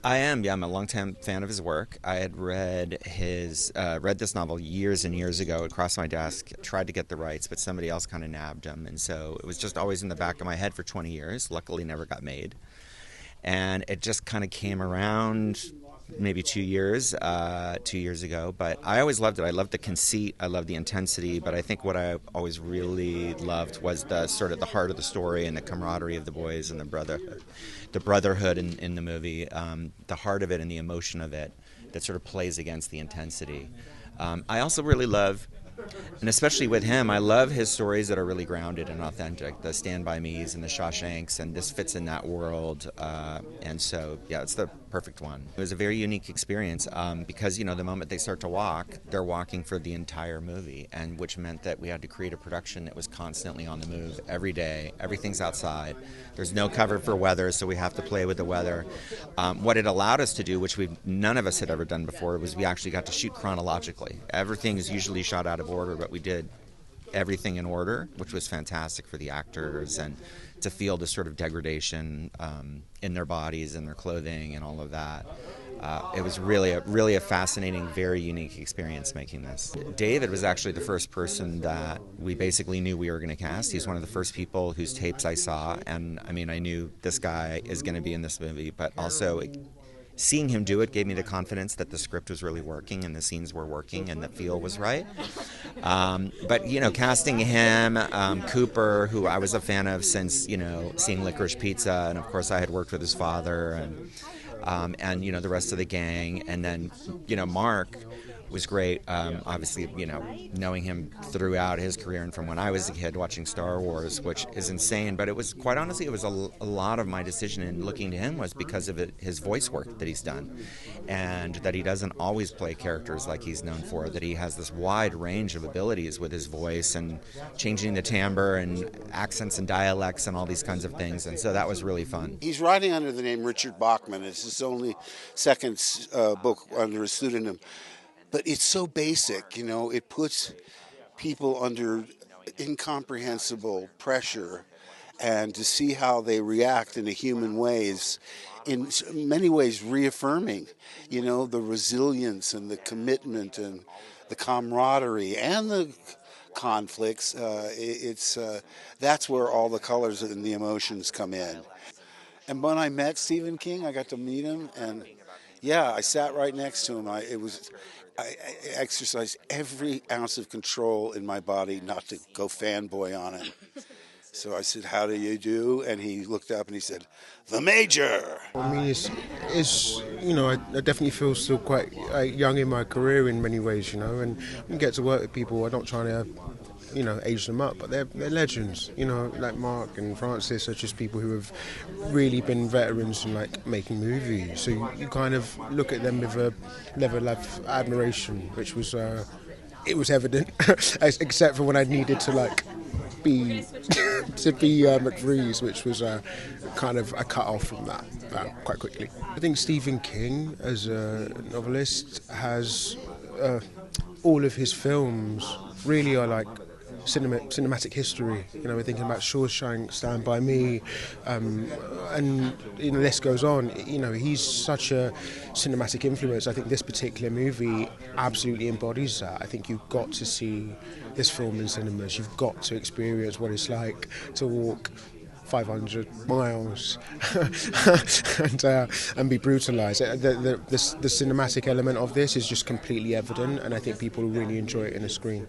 I am, yeah. I'm a longtime fan of his work. I had read this novel years and years ago. It crossed my desk. Tried to get the rights, but somebody else kind of nabbed them, and so it was just always in the back of my head for 20 years. Luckily, never got made, and it just kind of came around maybe 2 years ago. But I always loved it. I loved the conceit. I loved the intensity. But I think what I always really loved was the sort of the heart of the story and the camaraderie of the boys and the brotherhood in the movie. The heart of it and the emotion of it that sort of plays against the intensity. I also really love, and especially with him, I love his stories that are really grounded and authentic. The Stand By Me's and the Shawshanks, and this fits in that world. And so, yeah, it's the perfect one. It was a very unique experience because, the moment they start to walk, they're walking for the entire movie, and which meant that we had to create a production that was constantly on the move every day. Everything's outside. There's no cover for weather, so we have to play with the weather. What it allowed us to do, which none of us had ever done before, was we actually got to shoot chronologically. Everything is usually shot out of order, but we did everything in order, which was fantastic for the actors and to feel the sort of degradation in their bodies and their clothing and all of that. It was really a fascinating, very unique experience making this. David was actually the first person that we basically knew we were going to cast. He's one of the first people whose tapes I saw, and I knew this guy is going to be in this movie, but also seeing him do it gave me the confidence that the script was really working and the scenes were working and the feel was right. But casting him, Cooper, who I was a fan of since seeing Licorice Pizza, and of course I had worked with his father, and the rest of the gang, and then Mark was great. Obviously, knowing him throughout his career and from when I was a kid watching Star Wars, which is insane. But it was, quite honestly, it was a lot of my decision in looking to him was because of his voice work that he's done, and that he doesn't always play characters like he's known for, that he has this wide range of abilities with his voice and changing the timbre and accents and dialects and all these kinds of things. And so that was really fun. He's writing under the name Richard Bachman. It's his only second book under a pseudonym. But it's so basic, it puts people under incomprehensible pressure, and to see how they react in a human way is in many ways reaffirming, the resilience and the commitment and the camaraderie and the conflicts. That's where all the colors and the emotions come in. And when I met Stephen King, I got to meet him, and I sat right next to him. I exercised every ounce of control in my body not to go fanboy on him. So I said, "How do you do?" And he looked up and he said, "The Major." I definitely feel still quite young in my career in many ways, and when you get to work with people, I'm not trying to age them up, but they're legends, like Mark and Francis are just people who have really been veterans in making movies. So you kind of look at them with a level of admiration, which was it was evident, except for when I needed to be McVrees, which was kind of a cut off from that quite quickly. I think Stephen King, as a novelist, has all of his films really are cinematic history. We're thinking about Shawshank, Stand By Me, and the list goes on. He's such a cinematic influence. I think this particular movie absolutely embodies that. I think you've got to see this film in cinemas. You've got to experience what it's like to walk 500 miles and be brutalised. The cinematic element of this is just completely evident, and I think people will really enjoy it in a screen.